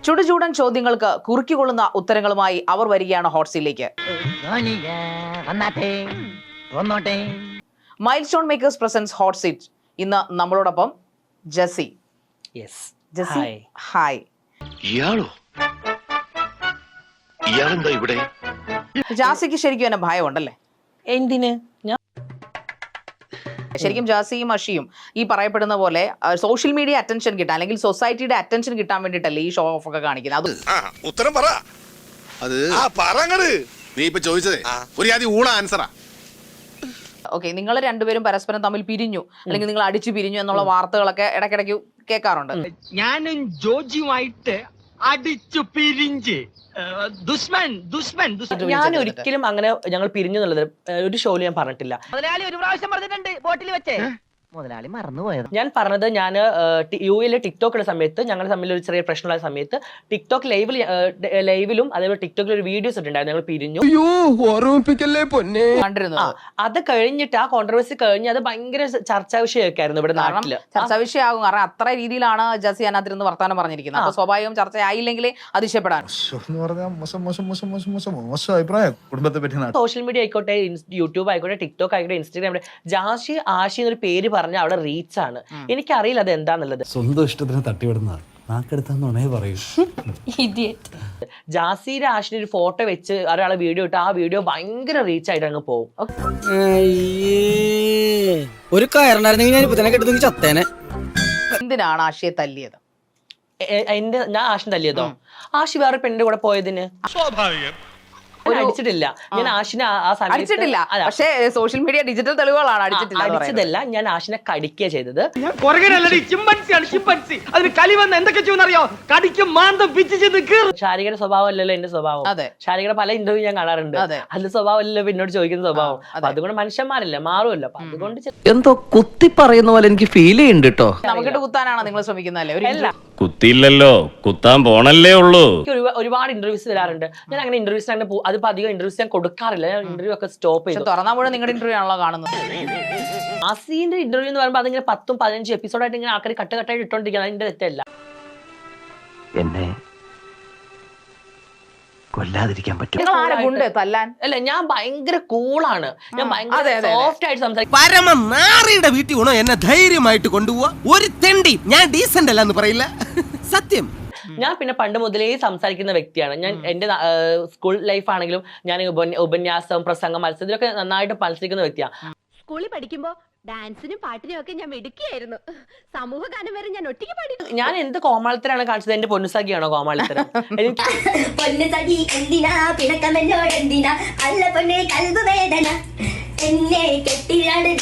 ചുടുചൂടൻ ചോദ്യങ്ങൾക്ക് കുറുക്കിക്കൊള്ളുന്ന ഉത്തരങ്ങളുമായി അവർ വരികയാണ് ഹോട്ട് സീറ്റിലേക്ക്. Milestone makers presents hot seat. ഇന്ന് നമ്മളോടൊപ്പം ജസി. ജസി, ഹായ്. ഇയാളെന്താ ഇവിടെ? ജാസിക്ക് ശരിക്കും എന്നെ ഭയമുണ്ടല്ലേ? എന്തിന്? ശരിക്കും ജാസിയും അഷിയും ഈ പറയപ്പെടുന്ന പോലെ സോഷ്യൽ മീഡിയ അറ്റൻഷൻ കിട്ടാൻ അല്ലെങ്കിൽ സൊസൈറ്റിയുടെ അറ്റൻഷൻ കിട്ടാൻ വേണ്ടിയിട്ടല്ലേ ഈ ഷോ ഓഫ് ഒക്കെ കാണിക്കുന്നത്? അത് ഉത്തരം പറ. അത് നീ ഇപ്പൊ ചോദിച്ചതേ ഒരു ആദ്യം ഊണ ആൻസറാ. ഓക്കെ, നിങ്ങൾ രണ്ടുപേരും പരസ്പരം തമ്മിൽ പിരിഞ്ഞു അല്ലെങ്കിൽ നിങ്ങൾ അടിച്ചു പിരിഞ്ഞു എന്നുള്ള വാർത്തകളൊക്കെ ഇടയ്ക്കിടയ്ക്ക് കേൾക്കാറുണ്ട്. ഞാനും ജോജിയുമായിട്ട് അടിച്ചു പിരിഞ്ച് ഞാൻ ഒരിക്കലും അങ്ങനെ ഞങ്ങൾ പിരിഞ്ഞു എന്നുള്ളത് ഒരു ഷോയിൽ ഞാൻ പറഞ്ഞിട്ടില്ല. മുതലാളി ഒരു പ്രാവശ്യം പറഞ്ഞിട്ടുണ്ട് ബോട്ടിൽ വെച്ചേ. മുതലാളി മറന്നുപോയത്. ഞാൻ പറഞ്ഞത് ഞാൻ യുഎയിലെ ടിക്ടോക്കിന്റെ സമയത്ത് ഞങ്ങൾ തമ്മിൽ ഒരു ചെറിയ പ്രശ്നമുള്ള സമയത്ത് ടിക്ടോക്ക് ലൈവിലും അതേപോലെ ടിക്ടോക്കിൽ ഒരു വീഡിയോസ് ഇട്ടുണ്ടായിരുന്നു. ഞങ്ങൾ പിരിഞ്ഞു. അത് കഴിഞ്ഞിട്ട് ആ കോൺട്രവേഴ്സി കഴിഞ്ഞ് അത് ഭയങ്കര ചർച്ചാ വിഷയമൊക്കെയായിരുന്നു ഇവിടെ നാട്ടില്. ചർച്ചാ വിഷയമാകും, കാരണം അത്ര രീതിയിലാണ് ജസി അതിനകത്തിരുന്ന് വർത്താനം പറഞ്ഞിരിക്കുന്നത്. അപ്പൊ സ്വാഭാവികം ചർച്ചയായില്ലെങ്കിൽ അതിശയപ്പെടാൻ. സോഷ്യൽ മീഡിയ ആയിക്കോട്ടെ, യൂട്യൂബ് ആയിക്കോട്ടെ, ടിക്ടോക്ക് ആയിക്കോട്ടെ, ഇൻസ്റ്റാഗ്രാം, ജാഷി ആഷി എന്നൊരു പേര് പറഞ്ഞ അവിടെ റീച്ച് ആണ്. എനിക്കറിയില്ല അത് എന്താന്നുള്ളത്. സ്വന്തം ഇഷ്ടത്തിന് തട്ടിവിടുന്ന നാക്കെടുത്താന്നേ പറയൂ. ജാസിയുടെ ആഷിന്റെ ഒരു ഫോട്ടോ വെച്ച് ഒരാളെ വീഡിയോ ഇട്ട് ആ വീഡിയോ ഭയങ്കര റീച്ച് ആയിട്ട് അങ്ങ് പോകും. ഒരു കയറുണ്ടായിരുന്നെങ്കിൽ ഞാൻ ഇപ്പൊ തന്നെ കെട്ടുന്നെങ്കിൽ ചത്തേനെ. എന്തിനാണ് ആഷിയെ തല്ലിയത്? ഞാൻ ആഷിനെ തല്ലിയതോ? ആഷി വേറെ പെണ്ണിന്റെ കൂടെ പോയതിന് സ്വാഭാവികം. അടിച്ചിട്ടില്ല. ഞാൻ ആഷിനെ ആ അടിച്ചിട്ടില്ല, പക്ഷേ സോഷ്യൽ മീഡിയ ഡിജിറ്റൽ തെളിവുകളാണ്. അടിച്ചതല്ല, ഞാൻ ആഷിനെ കടിക്കുക ചെയ്തത്. ശാരികയുടെ സ്വഭാവം അല്ലല്ലോ എന്റെ സ്വഭാവം. ശാരികയുടെ പല ഇന്റർവ്യൂ ഞാൻ കാണാറുണ്ട്. അതിന്റെ സ്വഭാവം അല്ലല്ലോ എന്നോട് ചോദിക്കുന്ന സ്വഭാവം. അപ്പൊ അതുകൊണ്ട് മനുഷ്യന്മാരല്ലേ, മാറുമല്ലോ. അപ്പൊ അതുകൊണ്ട് എന്തോ കുത്തി പറയുന്ന പോലെ എനിക്ക് ഫീൽ ചെയ്യുന്നുണ്ട് കേട്ടോ. നമുക്കിട്ട് കുത്താനാണോ നിങ്ങൾ ശ്രമിക്കുന്നല്ലേ? കുത്തിയില്ലല്ലോ, കുത്താൻ പോണല്ലേ ഉള്ളൂ. ഒരുപാട് ഇന്റർവ്യൂസ് വരാറുണ്ട്. ഞാൻ അങ്ങനെ ഇന്റർവ്യൂസ് അങ്ങനെ അതിപ്പോ അധികം ഇന്റർവ്യൂസ് ഞാൻ കൊടുക്കാറില്ല. ഞാൻ ഇന്റർവ്യൂ ഒക്കെ സ്റ്റോപ്പ് ചെയ്തു. തുറന്നാ മുഴുവൻ നിങ്ങളുടെ ഇന്റർവ്യൂ ആണല്ലോ കാണുന്നത്. ആസിന്റെ ഇന്റർവ്യൂ എന്ന് പറയുമ്പോൾ അതിങ്ങനെ 10-15 എപ്പിസോഡായിട്ട് ഇങ്ങനെ ആൾക്കാർ കട്ടായിട്ട് ഇട്ടോണ്ടിരിക്കുന്നത് അതിന്റെ തെറ്റല്ല. എന്നെ കൊല്ലാതിരിക്കാൻ പറ്റും. അല്ല, ഞാൻ ഭയങ്കര കൂളാണ്. ഞാൻ ഭയങ്കര സോഫ്റ്റ് ആയിട്ട് സംസാരിക്കും. പരമനാറിയുടെ വീട്ടിൽ വേണോ എന്നെ ധൈര്യമായിട്ട് കൊണ്ടുപോവാ? ഒരു തെണ്ടി ഞാൻ ഡീസന്റ് അല്ല എന്ന് പറയില്ല, സത്യം. ഞാൻ പിന്നെ പണ്ട് മുതലേ സംസാരിക്കുന്ന വ്യക്തിയാണ്. ഞാൻ എന്റെ സ്കൂൾ ലൈഫ് ആണെങ്കിലും ഞാൻ ഉപന്യാസം, പ്രസംഗം, മത്സരം ഇതിലൊക്കെ നന്നായിട്ട് മത്സരിക്കുന്ന വ്യക്തിയാണ്. സ്കൂളിൽ പഠിക്കുമ്പോ ഡാൻസിനും പാട്ടിനും ഒക്കെ ഞാൻ മിടുക്കിയായിരുന്നു. സമൂഹ ഗാനം വരെ ഞാൻ ഒറ്റയ്ക്ക് പാടി. ഞാൻ എന്ത് കോമാളിത്തരാണ് കാണിച്ചത്? എന്റെ പൊന്നുസഖിയാണോ കോമാളിത്തരം? പൊന്നുസഖി എന്തിനാ പിണക്കമെന്നോട് എന്തിനാ? അല്ല പൊന്നെ കൽബ് വേദന എന്നെ കെട്ടിയാട്